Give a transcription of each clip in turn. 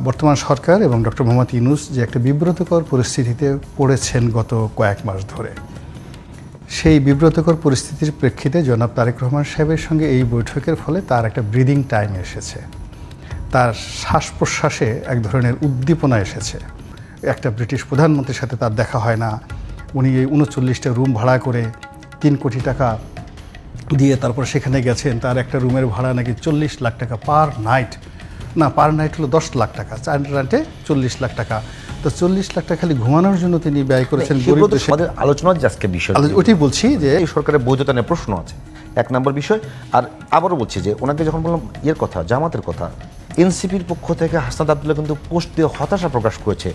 বর্তমান সরকার এবং ডক্টর মোহাম্মদ ইউনূস যে একটা বিব্রতকর পরিস্থিতিতে পড়েছেন গত কয়েক মাস ধরে, সেই বিব্রতকর পরিস্থিতির প্রেক্ষিতে জনাব তারেক রহমান সাহেবের সঙ্গে এই বৈঠকের ফলে তার একটা ব্রিদিং টাইম এসেছে, তার শ্বাস প্রশ্বাসে এক ধরনের উদ্দীপনা এসেছে। একটা ব্রিটিশ প্রধানমন্ত্রীর সাথে তার দেখা হয় না, উনি এই 39টা রুম ভাড়া করে 3 কোটি টাকা দিয়ে তারপর সেখানে গেছেন, তার একটা রুমের ভাড়া নাকি 40 লাখ টাকা পার নাইট, না পার নাইট হলো 10 লাখ টাকা, 4 রাতে 40 লাখ টাকা। তো 40 লাখ টাকা খালি ঘুমানোর জন্য তিনি ব্যয় করেছেন। আলোচনার আজকে বিষয় ওটাই বলছি যে এই সরকারের বৈধতা নিয়ে প্রশ্ন আছে, 1 নম্বর বিষয়। আর আবারও বলছি যে ওনাকে যখন বললাম কথা জামাতের কথা, এনসিপির পক্ষ থেকে হাসনাত আব্দুল্লাহ কিন্তু পোস্ট দিয়ে হতাশা প্রকাশ করেছে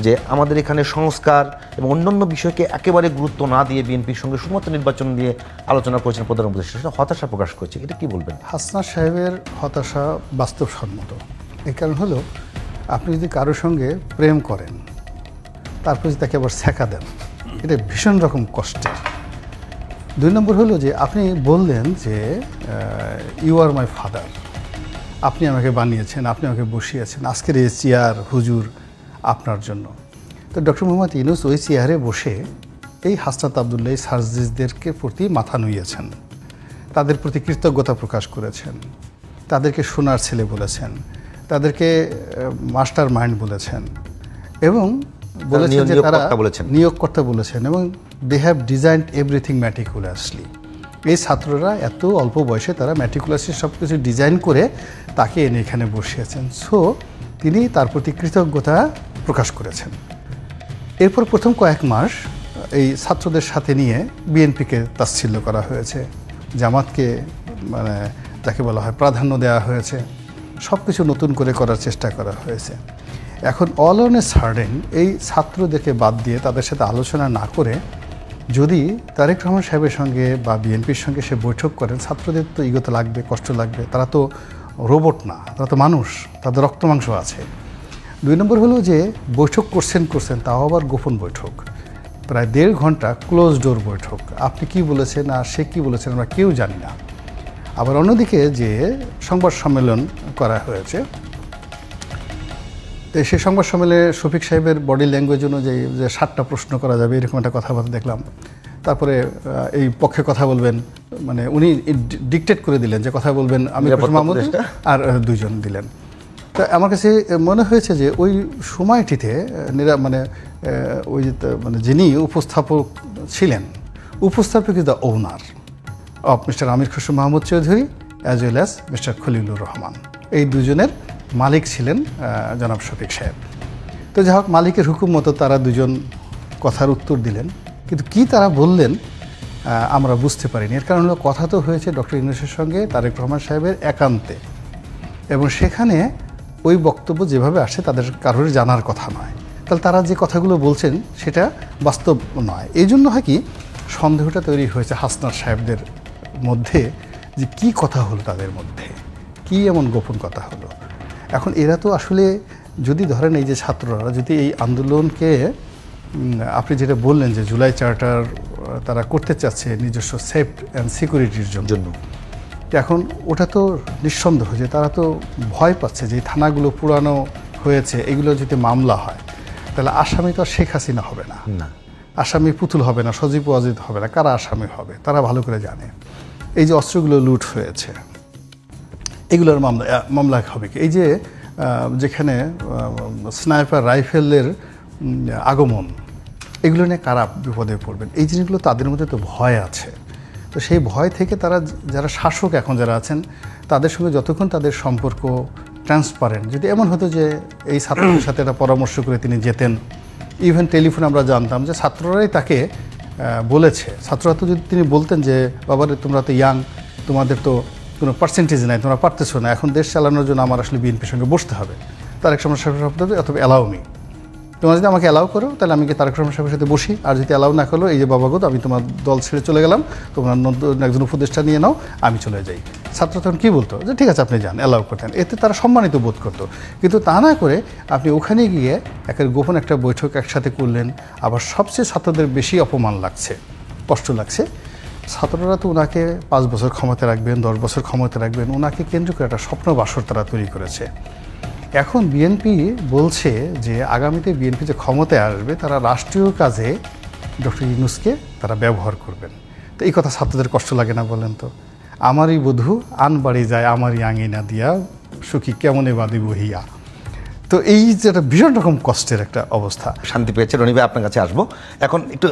যে আমাদের এখানে সংস্কার এবং অন্যান্য বিষয়কে একেবারে গুরুত্ব না দিয়ে বিএনপির সঙ্গে শুধুমাত্র নির্বাচন দিয়ে আলোচনা করেছেন প্রধান উপদেষ্টা, সেটা হতাশা প্রকাশ করেছে। এটা কি বলবেন? হাসনাত সাহেবের হতাশা বাস্তবসম্মত। এই কারণ হলো, আপনি যদি কারোর সঙ্গে প্রেম করেন তারপর যদি তাকে আবার ছ্যাঁকা দেন, এটা ভীষণ রকম কষ্টের। 2 নম্বর হলো যে আপনি বললেন যে ইউ আর মাই ফাদার, আপনি আমাকে বানিয়েছেন, আপনি আমাকে বসিয়েছেন, আজকের এই চেয়ার হুজুর আপনার জন্য। তো ডক্টর মোহাম্মদ ইউনূস ওই চেয়ারে বসে এই হাসনাত আব্দুল্লাহ সার্জিসদেরকে প্রতি মাথা নুইয়েছেন, তাদের প্রতি কৃতজ্ঞতা প্রকাশ করেছেন, তাদেরকে সোনার ছেলে বলেছেন, তাদেরকে মাস্টার মাইন্ড বলেছেন এবং বলেছেন যে তারা নিয়োগকর্তা বলেছেন, এবং they have designed everything meticulously. এই ছাত্ররা এত অল্প বয়সে তারা ম্যাটিকুলাসলি সব কিছু ডিজাইন করে তাকে এনে এখানে বসিয়েছেন। সো তিনি তার প্রতি কৃতজ্ঞতা প্রকাশ করেছেন। এরপর প্রথম কয়েক মাস এই ছাত্রদের সাথে নিয়ে বিএনপিকে তাচ্ছিল্য করা হয়েছে, জামাতকে মানে যাকে বলা হয় প্রাধান্য দেওয়া হয়েছে, সব কিছু নতুন করে করার চেষ্টা করা হয়েছে। এখন অল অন এ সার্ডেন এই ছাত্রদেরকে বাদ দিয়ে তাদের সাথে আলোচনা না করে যদি তারেক রহমান সাহেবের সঙ্গে বা বিএনপির সঙ্গে সে বৈঠক করেন, ছাত্রদের তো ইগোতে লাগবে, কষ্ট লাগবে, তারা তো রোবট না, তারা তো মানুষ, তাদের রক্ত মাংস আছে। 2 নম্বর হলো যে বৈঠক করছেন তাও আবার গোপন বৈঠক, প্রায় 1.5 ঘন্টা ক্লোজ ডোর বৈঠক। আপনি কি বলেছেন আর সে কি বলেছেন আমরা কেউ জানি না। আবার অন্যদিকে যে সংবাদ সম্মেলন করা হয়েছে, তো সেই সংবাদ সম্মেলনে শফিক সাহেবের বডি ল্যাঙ্গুয়েজ অনুযায়ী যে 7টা প্রশ্ন করা যাবে এরকম একটা কথাবার্তা দেখলাম। তারপরে এই পক্ষে কথা বলবেন, মানে উনি ডিকটেট করে দিলেন যে কথা বলবেন আমির হোসেন মাহমুদ আর 2 জন দিলেন। তো আমার কাছে মনে হয়েছে যে ওই সময়টিতে মানে ওই মানে যিনি উপস্থাপক ছিলেন, উপস্থাপক is the owner of mister Amir Hossain Mahmud Chowdhury as well as mister Khalilur Rahman. এই 2 জনের মালিক ছিলেন জনাব শফিক সাহেব। তো যাই হোক, মালিকের হুকুম মতো তারা 2 জন কথার উত্তর দিলেন, কিন্তু কি তারা বললেন আমরা বুঝতে পারিনি। এর কারণ হলো কথা তো হয়েছে ডক্টর ইউনূসের সঙ্গে তারেক রহমান সাহেবের একান্তে, এবং সেখানে ওই বক্তব্য যেভাবে আসে তাদের কারোর জানার কথা নয়। তাহলে তারা যে কথাগুলো বলছেন সেটা বাস্তব নয়। এই জন্য হয় কি সন্দেহটা তৈরি হয়েছে হাসনাত সাহেবদের মধ্যে যে কি কথা হলো, তাদের মধ্যে কি এমন গোপন কথা হলো। এখন এরা তো আসলে যদি ধরেন এই যে ছাত্ররা যদি এই আন্দোলনকে, আপনি যেটা বললেন যে জুলাই চার্টার তারা করতে চাচ্ছে নিজস্ব সেফটি অ্যান্ড সিকিউরিটির জন্য, এখন ওটা তো নিঃসন্দেহ যে তারা তো ভয় পাচ্ছে যে থানাগুলো পুরানো হয়েছে, এগুলো যদি মামলা হয় তাহলে আসামি তো আর শেখ হাসিনা হবে না, আসামি পুতুল হবে না, সজীব ওয়াজিদ হবে না, কারা আসামি হবে তারা ভালো করে জানে। এই যে অস্ত্রগুলো লুট হয়েছে এগুলোর মামলা হবে কি? এই যে যেখানে স্নাইপার রাইফেলের আগমন, এগুলো নিয়ে কারা বিপদে পড়বেন, এই জিনিসগুলো তাদের মধ্যে তো ভয় আছে। তো সেই ভয় থেকে তারা, যারা শাসক এখন যারা আছেন, তাদের সঙ্গে যতক্ষণ তাদের সম্পর্ক ট্রান্সপারেন্ট, যদি এমন হতো যে এই ছাত্রদের সাথে একটা পরামর্শ করে তিনি যেতেন, ইভেন টেলিফোনে আমরা জানতাম যে ছাত্ররাই তাকে বলেছে, ছাত্ররা তো যদি তিনি বলতেন যে বাবারে তোমরা তো ইয়াং, তোমাদের তো কোনো পার্সেন্টেজ নাই, তোমরা পারতেছো না, এখন দেশ চালানোর জন্য আমার আসলে বিএনপির সঙ্গে বসতে হবে, তারেক রহমান সাহেবের সাথে, অথবা অ্যালাউ মি, তোমরা যদি আমাকে অ্যালাউ করো তাহলে আমি কি তারেক রহমান সাহেবের সাথে বসি, আর যদি অ্যালাউ না করো এই যে বাবা গো আমি তোমার দল ছেড়ে চলে গেলাম, তোমরা একজন উপদেষ্টা নিয়ে নাও, আমি চলে যাই। ছাত্র তখন কী বলতো যে ঠিক আছে আপনি যান, অ্যালাউ করতেন, এতে তারা সম্মানিত বোধ করতো। কিন্তু তা না করে আপনি ওখানে গিয়ে গোপন একটা বৈঠক একসাথে করলেন, আবার সবচেয়ে ছাত্রদের বেশি অপমান লাগছে, কষ্ট লাগছে। ছাত্ররা তো ওনাকে 5 বছর ক্ষমতা রাখবেন, 10 বছর ক্ষমতা রাখবেন, ওনাকে কেন্দ্র করে একটা স্বপ্ন বাসর তারা তৈরি করেছে। এখন বিএনপি বলছে যে আগামীতে বিএনপি যে ক্ষমতায় আসবে তারা রাষ্ট্রীয় কাজে ডক্টর ইউনূসকে তারা ব্যবহার করবেন। তো এই কথা ছাত্রদের কষ্ট লাগে না বলেন তো? আমারই বধূ আন বাড়ি যায় আমারই আঙিনা দিয়া সুখী কেমনে বাদি বহিয়া। তো এই যে একটা ভীষণ রকম কষ্টের একটা অবস্থা। শান্তি পেয়েছে। রনি ভাই আপনার কাছে আসবো এখন একটু।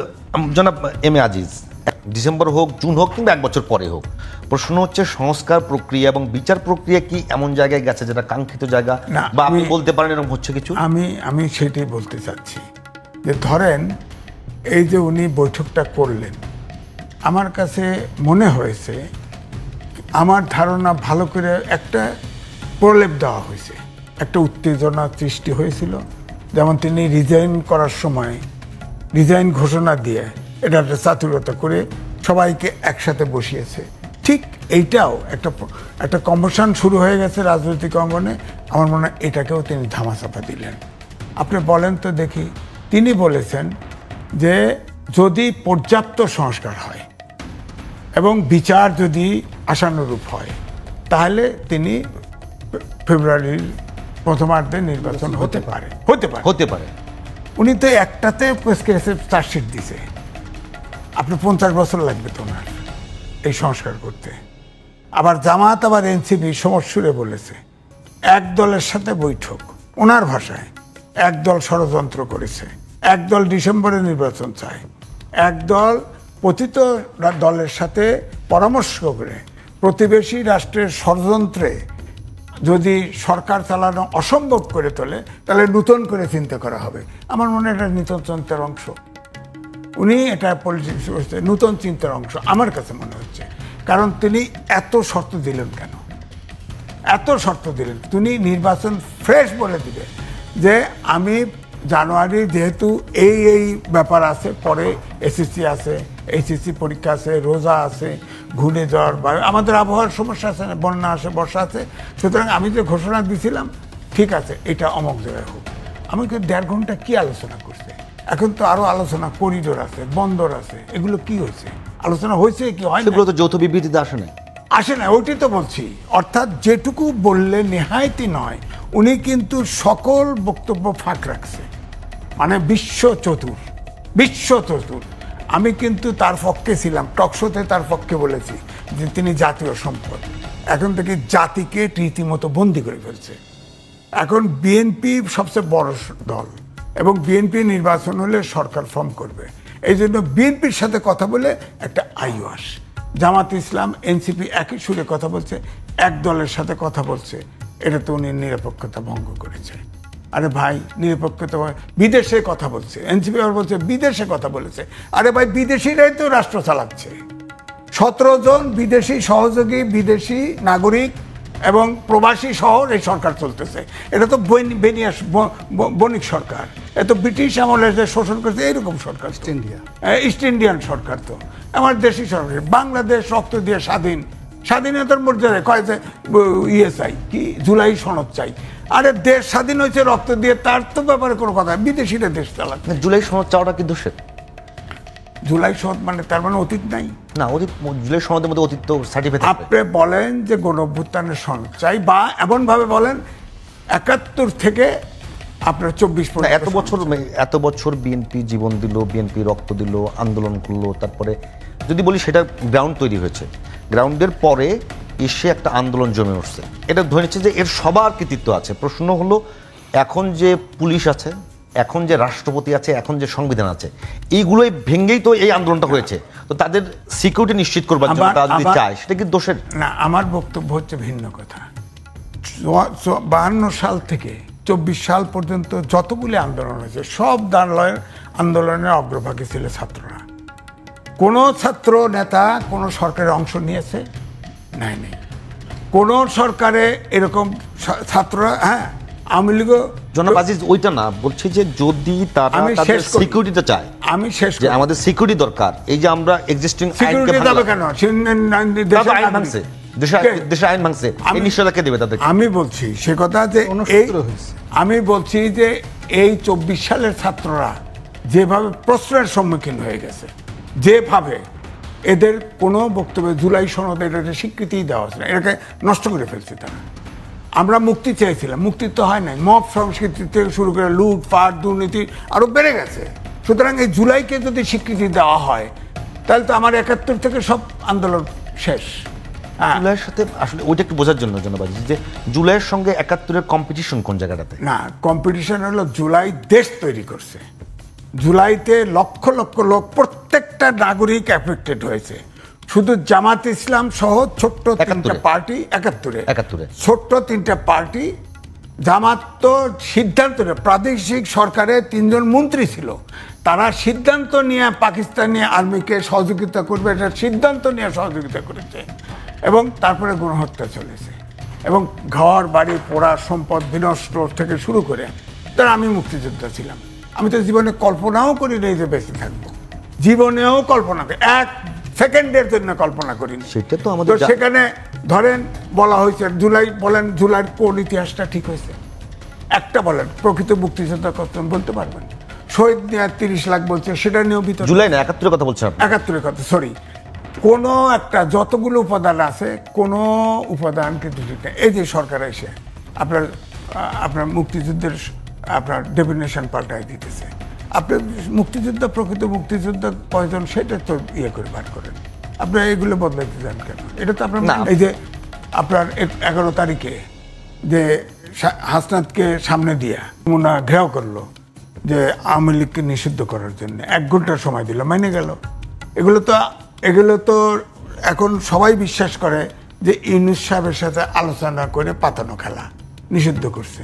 জনাব এম এ আজিজ, ডিসেম্বর হোক, জুন হোক, কিংবা 1 বছর পরে হোক, প্রশ্ন হচ্ছে সংস্কার প্রক্রিয়া এবং বিচার প্রক্রিয়া কি এমন জায়গায় গেছে যেটা কাঙ্ক্ষিত জায়গা, বা আপনি বলতে পারেন এরকম হচ্ছে কিছু? আমি সেটাই বলতে চাচ্ছি যে ধরেন এই যে উনি বৈঠকটা করলেন, আমার কাছে মনে হয়েছে, আমার ধারণা ভালো করে একটা প্রলেপ দেওয়া হয়েছে, একটা উত্তেজনা সৃষ্টি হয়েছিল। যেমন তিনি রিজাইন করার সময় রিজাইন ঘোষণা দিয়ে এটা একটা চাতুরতা করে সবাইকে একসাথে বসিয়েছে, ঠিক এইটাও একটা কম্পোজিশন শুরু হয়ে গেছে রাজনৈতিক অঙ্গনে। আমার মনে হয় এটাকেও তিনি ধামাচাপা দিলেন। আপনি বলেন তো দেখি, তিনি বলেছেন যে যদি পর্যাপ্ত সংস্কার হয় এবং বিচার যদি আশানুরূপ হয় তাহলে তিনি ফেব্রুয়ারির প্রথমার্ধে নির্বাচন হতে পারে। উনি তো একটাতে চার্জশিট দিছে, আপনি 50 বছর লাগবে তোমার এই সংস্কার করতে। আবার জামাত আবার এনসিপি সমস্যুরে বলেছে এক দলের সাথে বৈঠক, ওনার ভাষায় এক দল ষড়যন্ত্র করেছে, এক দল ডিসেম্বরে নির্বাচন চায়, এক দল পতিত দলের সাথে পরামর্শ করে প্রতিবেশী রাষ্ট্রের ষড়যন্ত্রে যদি সরকার চালানো অসম্ভব করে তোলে তাহলে নূতন করে চিন্তা করা হবে। আমার মনে হয় এটা নূতন চিন্তার অংশ, উনি এটা পলিটিক্স নূতন চিন্তার অংশ আমার কাছে মনে হচ্ছে। কারণ তিনি এত শর্ত দিলেন কেন? এত শর্ত দিলেন, তিনি নির্বাচন ফ্রেশ বলে দিবে যে আমি জানুয়ারি যেহেতু এই ব্যাপার আছে, পরে এসএসসি আছে, এইচএসসি পরীক্ষা আছে, রোজা আছে, ঘূর্ণিঝড় বা আমাদের আবহাওয়ার সমস্যা আছে, বন্যা আছে, বর্ষা আছে, সুতরাং আমি যে ঘোষণা দিয়েছিলাম ঠিক আছে এটা অমক জায়গায় হোক। আমি 1.5 ঘন্টা কি আলোচনা করছে, এখন তো আরো আলোচনা, করিডোর আছে, বন্দর আছে, এগুলো কি হয়েছে? আলোচনা হয়েছে কি হয়? সেগুলো তো যৌথ বিবৃতিতে আসে না, ওইটাই তো বলছি। অর্থাৎ যেটুকু বললে নেহায়তি নয়, উনি কিন্তু সকল বক্তব্য ফাঁক রাখছে, মানে বিশ্ব চতুর। আমি কিন্তু তার পক্ষে ছিলাম, টকশোতে তার পক্ষে বলেছি যে তিনি জাতীয় সম্পদ, এখন থেকে জাতিকে রীতিমতো বন্দী করে ফেলছে। এখন বিএনপি সবচেয়ে বড় দল এবং বিএনপি নির্বাচন হলে সরকার ফর্ম করবে, এই জন্য বিএনপির সাথে কথা বলে একটা আইওয়াস। জামাত ইসলাম এনসিপি একই সুরে কথা বলছে, এক দলের সাথে কথা বলছে, এটা তো উনি নিরপেক্ষতা ভঙ্গ করেছে। আরে ভাই, নিরপেক্ষতা বিদেশে কথা বলছে, এনসিপি আবার বলছে বিদেশে কথা বলেছে। আরে ভাই, বিদেশিরাই তো রাষ্ট্র চালাচ্ছে, 17 জন বিদেশি সহযোগী, বিদেশি নাগরিক এবং প্রবাসী শহর এই সরকার চলতেছে। এটা তো বণিক সরকার, এত ব্রিটিশ আমলে যে শোষণ করেছে এরকম সরকার, ইস্ট ইন্ডিয়ান সরকার। তো আমার দেশি সরকার, বাংলাদেশ রক্ত দিয়ে স্বাধীনতার মর্যাদায় কয় যে চাই কি জুলাই সনদ চাই। আরে দেশ স্বাধীন হয়েছে রক্ত দিয়ে, তার তো ব্যাপারে কোনো কথা, বিদেশিরা দেশ চালাচ্ছে। জুলাই সনদ চাওয়াটা কি দোষের? জুলাই সনদ মানে তার মানে অতীত নাই না, জুলাই সনদের মধ্যে অতীত সার্টিফিকেট। আপনি বলেন যে গণঅভ্যুত্থানের সনদ চাই, বা এমন ভাবে বলেন 71 থেকে আপনার 24 এত বছর বিএনপি জীবন দিল, বিএনপি রক্ত দিল, আন্দোলন করলো, তারপরে যদি বলি সেটা গ্রাউন্ড তৈরি হয়েছে, গ্রাউন্ডের পরে এসে একটা আন্দোলন জমে উঠছে, এটা ধরে নিচ্ছে যে এর সবার কৃতিত্ব আছে। প্রশ্ন হলো এখন যে পুলিশ আছে, এখন যে রাষ্ট্রপতি আছে, এখন যে সংবিধান আছে, এইগুলোই ভেঙেই তো এই আন্দোলনটা হয়েছে। তো তাদের সিকিউরিটি নিশ্চিত করবার জন্য তারা যদি চায়, সেটা কি দোষের? না, আমার বক্তব্য হচ্ছে ভিন্ন কথা। 52 সাল থেকে 24 সাল পর্যন্ত যতগুলি আন্দোলন হয়েছে, সব আন্দোলনের অগ্রভাগে ছিল ছাত্ররা। কোন ছাত্র নেতা কোন সরকারের অংশ নিয়েছে? নাই। কোন সরকারে এরকম ছাত্ররা, হ্যাঁ, আওয়ামী লীগ। জনাব আজিজ, ওইটা না, বলছি যে যদি তারা তাদের সিকিউরিটিটা চায়, আমি শেষ যে আমাদের সিকিউরিটি দরকার, এই যে আমরা এক্সিস্টিং সিকিউরিটি দেবে কেন? দেশে আইন ভাঙছে, এই নিশ্চয়তা দেবে তাদের? আমি বলছি সে কথা যে আমি বলছি যে এই 24 সালের ছাত্ররা যেভাবে প্রশ্নের সম্মুখীন হয়ে গেছে, যেভাবে এদের কোনো বক্তব্যে জুলাই সনদ এটা স্বীকৃতি দেওয়া হচ্ছে না, এটাকে নষ্ট করে ফেলছে তারা। আমরা মুক্তি চেয়েছিলাম, মুক্তি তো হয় নাই, মব সংস্কৃতি থেকে শুরু করে লুটপাট দুর্নীতি আরো বেড়ে গেছে। সুতরাং এই জুলাইকে যদি স্বীকৃতি দেওয়া হয় তাহলে তো আমার 71 থেকে সব আন্দোলন শেষ। জুলাইয়ের সাথে আসলে ওইটা একটু বোঝার জন্য যে জুলাইয়ের সঙ্গে 71-এর কম্পিটিশন কোন জায়গাটাতে? না, কম্পিটিশন হলো জুলাই দেশ তৈরি করছে। জুলাইতে লক্ষ লক্ষ লোক, প্রত্যেকটা নাগরিক এফেক্টেড হয়েছে। শুধু জামাত ইসলাম সহ ছোট্ট 3টা পার্টি, 71-এ ছোট্ট 3টা পার্টি, জামাত তো সিদ্ধান্ত নিয়ে, প্রাদেশিক সরকারে 3 জন মন্ত্রী ছিল, তারা সিদ্ধান্ত নিয়ে পাকিস্তানি আর্মিকে সহযোগিতা করবে এটা সিদ্ধান্ত নিয়ে সহযোগিতা করেছে, এবং তারপরে গণহত্যা চলেছে, এবং ঘর বাড়ি পোড়া, সম্পদ বিনষ্ট থেকে শুরু করে। তারা আমি মুক্তিযোদ্ধা ছিলাম, আমি তো জীবনে কল্পনাও করি নাই যে বেঁচে থাকবো, জীবনেও কল্পনা করি, 1 সেকেন্ডের জন্য কল্পনা করিনি। সেটা তো আমাদের সেখানে ধরেন বলা হয়েছে জুলাই, বলেন জুলাইয়ের কোন ইতিহাসটা ঠিক হয়েছে? একটা বলেন, প্রকৃত মুক্তিযোদ্ধা কত বলতে পারবেন? শহীদ নিয়ে 30 লাখ বলছে, সেটা নিয়েও ভিতরে জুলাই না 71-এর কথা বলছেন, 71-এর কথা, সরি। কোনো একটা, যতগুলো উপাদান আছে কোনো উপাদান কিন্তু ঠিক নেই। এই যে সরকার এসে আপনার মুক্তিযুদ্ধের আপনার ডেফিনেশন পাল্টাই দিতেছে। আপনি মুক্তিযোদ্ধা, প্রকৃত মুক্তিযোদ্ধা কয়জন সেটা তো ইয়ে করে বার করেন, আপনি এগুলো বদলাইতে যান কেন? এটা তো আপনার, এই যে আপনার 11 তারিখে যে হাসনাতকে সামনে দিয়া মুনা ঘেরাও করলো যে আওয়ামী লীগকে নিষিদ্ধ করার জন্য 1 ঘন্টার সময় দিল, মাইনে গেল। এগুলো তো এখন সবাই বিশ্বাস করে যে ইউনূস সাহেবের সাথে আলোচনা করে পাতানো খেলা, নিষিদ্ধ করছে।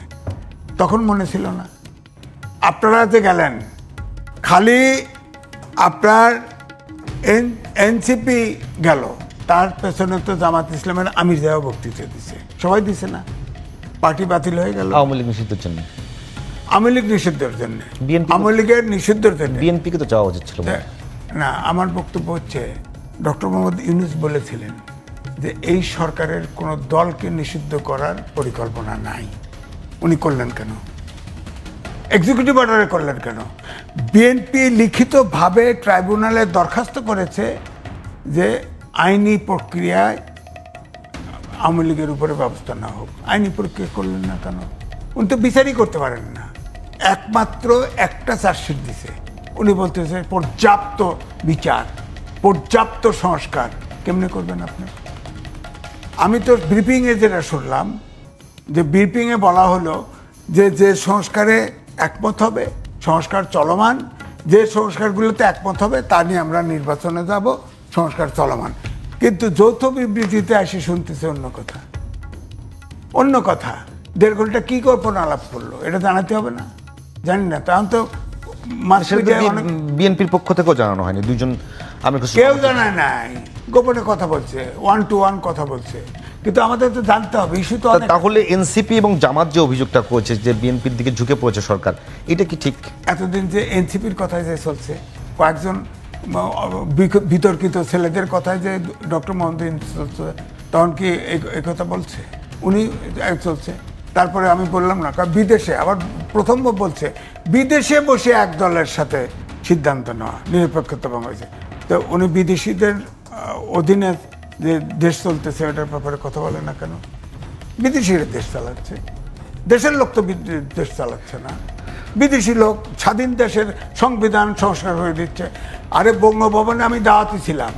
তখন মনে ছিল না? আপনারা যে গেলেন, খালি আপনার এনসিপি গেল, তার পেছনে তো জামাত ইসলামের আমির জাহেও বক্তৃতা দিছে, সবাই দিছে না? পার্টি বাতিল হয়ে গেল আওয়ামী লীগ নিষিদ্ধের জন্য, আওয়ামী লীগ নিষিদ্ধের জন্য, আওয়ামী লীগের নিষিদ্ধের জন্য বিএনপিকে তো চাওয়া উচিত ছিল না। আমার বক্তব্য হচ্ছে, ডক্টর মোহাম্মদ ইউনূস বলেছিলেন যে এই সরকারের কোনো দলকে নিষিদ্ধ করার পরিকল্পনা নাই। উনি করলেন কেন? এক্সিকিউটিভ অর্ডারে করলেন কেন? বিএনপি লিখিতভাবে ট্রাইব্যুনালে দরখাস্ত করেছে যে আইনি প্রক্রিয়ায় আওয়ামী লীগের উপরে ব্যবস্থা না হোক। আইনি প্রক্রিয়া করলেন না কেন? উনি তো বিচারই করতে পারেন না। একমাত্র একটা চার্জশিট দিছে, উনি বলতেছে পর্যাপ্ত বিচার, পর্যাপ্ত সংস্কার। কেমনে করবেন আপনি? আমি তো ব্রিফিংয়ে যেটা শুনলাম, যে ব্রিফিংয়ে বলা হলো যে সংস্কারে একমত হবে, সংস্কার চলমান, যে সংস্কারগুলোতে একমত হবে তা নিয়ে আমরা নির্বাচনে যাব, সংস্কার চলমান। কিন্তু যৌথ বিবৃতিতে এসে শুনতেছে অন্য কথা, অন্য কথা। 1.5 ঘন্টা কি কল্পনা আলাপ করলো এটা জানাতে হবে না? জানি না। তখন তো বিএনপির পক্ষ থেকেও জানানো হয়নি, দুইজন কেউ জানায় নাই, গোপনে কথা বলছে, 1 to 1 কথা বলছে। কিন্তু আমাদের তো জানতে হবে ইস্যু তো। তাহলে এনসিপি এবং জামাত যে অভিযোগটা করেছে যে বিএনপির দিকে ঝুঁকে পড়েছে সরকার, এটা কি ঠিক? এতদিন যে এনসিপির কথায় যে চলছে, কয়েকজন বিতর্কিত ছেলেদের কথায় যে ডক্টর মোহাম্মদ ইউনূস চলছে, তখন কি এই কথা বলছে? উনি চলছে। তারপরে আমি বললাম না, বিদেশে আবার প্রথম বলছে বিদেশে বসে এক দলের সাথে সিদ্ধান্ত নেওয়া, নিরপেক্ষতা বাংলাদেশে। তো উনি বিদেশিদের অধীনে যে দেশ চলতেছে ওটার ব্যাপারে কথা বলে না কেন? বিদেশিরা দেশ চালাচ্ছে, দেশের লোক তো দেশ চালাচ্ছে না। বিদেশি লোক স্বাধীন দেশের সংবিধান সংস্কার করে দিচ্ছে। আরে বঙ্গভবনে আমি দাওয়াতি ছিলাম,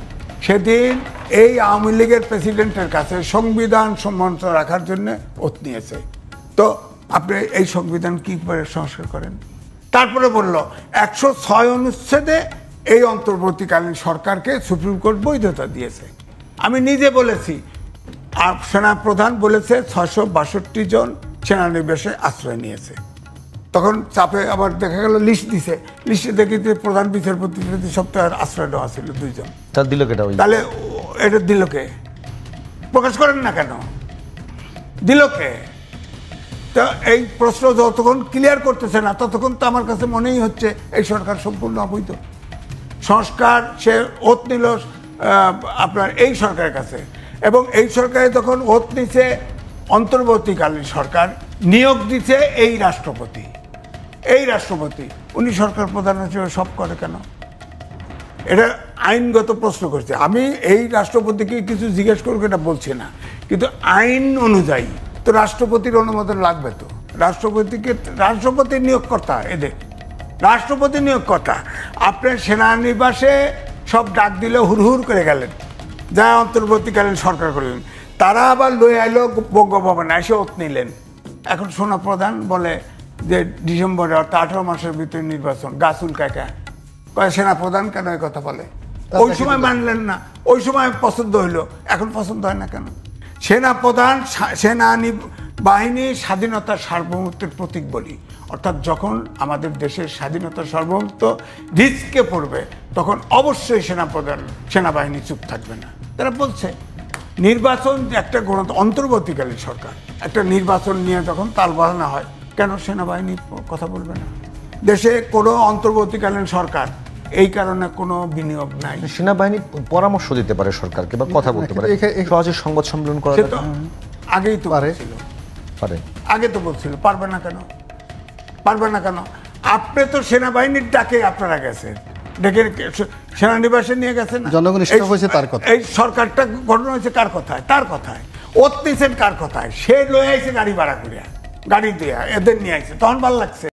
সেদিন এই আওয়ামী লীগের প্রেসিডেন্টের কাছে সংবিধান সম্মানিত রাখার জন্য ওত নিয়েছে। তো আপনি এই সংবিধান কি করে সংস্কার করেন? তারপরে বলল 106 অনুচ্ছেদে এই অন্তর্বর্তীকালীন সরকারকে সুপ্রিম কোর্ট বৈধতা দিয়েছে। আমি নিজে বলেছি, সেনা প্রধান বলেছে 662 জন সেনানিবাসে আশ্রয় নিয়েছে। তখন চাপে আবার দেখা গেল লিস্ট দিছে, লিস্টে দেখি যে প্রধান বিচারপতি প্রতি সপ্তাহের আশ্রয় দেওয়া ছিল 2 জন। তাহলে এটা দিল কে? প্রকাশ করেন না কেন? দিল কে? তো এই প্রশ্ন যতক্ষণ ক্লিয়ার করতেছে না ততক্ষণ তো আমার কাছে মনেই হচ্ছে এই সরকার সম্পূর্ণ অবৈধ। সংস্কার সে ওত নিল আপনার এই সরকারের কাছে, এবং এই সরকারে তখন ওত নিছে অন্তর্বর্তীকালীন সরকার, নিয়োগ দিচ্ছে এই রাষ্ট্রপতি। উনি সরকার প্রধান হিসেবে সব করে কেন? এটা আইনগত প্রশ্ন করছে। আমি এই রাষ্ট্রপতিকে কিছু জিজ্ঞেস করবো এটা বলছি না, কিন্তু আইন অনুযায়ী তো রাষ্ট্রপতির অনুমোদন লাগবে তো। রাষ্ট্রপতি নিয়োগকর্তা এদের, রাষ্ট্রপতি নিয়োগকর্তা। আপনার সেনানিবাসে সব ডাক দিলে হুড়হুড় করে গেলেন, যা অন্তর্বর্তীকালীন সরকার করলেন। তারা আবার লয়ে আইলো বঙ্গভবনে, এসে ওত নিলেন। এখন সোনা প্রধান বলে যে ডিসেম্বরে অর্থাৎ 18 মাসের ভিতরে নির্বাচন, গাছুল কাকা কয় সেনা প্রধান কেন এই কথা বলে? ওই সময় মানলেন না, ওই সময় পছন্দ হইলো, এখন পছন্দ হয় না কেন? সেনা প্রধান বাহিনী স্বাধীনতার সার্বভৌমত্বের প্রতীক বলি, অর্থাৎ যখন আমাদের দেশের স্বাধীনতার সার্বভৌমত্ব রিস্কে পড়বে তখন অবশ্যই সেনাবাহিনী চুপ থাকবে না। তারা বলছে নির্বাচন একটা অন্তর্বর্তীকালীন সরকার, একটা নির্বাচন নিয়ে যখন তালবাহানা হয়, কেন সেনাবাহিনী কথা বলবে না? দেশে কোনো অন্তর্বর্তীকালীন সরকার, এই কারণে কোনো বিনিয়োগ নাই। সেনাবাহিনী পরামর্শ দিতে পারে সরকারকে বা কথা বলতে পারে, সহজে সংবাদ সম্মেলন করা তো আগেই তো বলছিল, পারে, আগে তো বলছিল, পারবে না কেন? পারবে না কেন? আপনি তো সেনাবাহিনীর ডাকে আপনারা গেছেন, ডেকে সেনানিবাসে নিয়ে গেছেন। জনগণ স্টপ হয়েছে তার কথা। এই সরকারটা গঠন হয়েছে কার কথায়? তার কথায়। ওত নিয়েছেন কার কথায়? সে লয়ে আইছে গাড়ি ভাড়া করিয়া, গাড়ি দিয়া এদের নিয়ে আইছে, তখন ভালো লাগছে।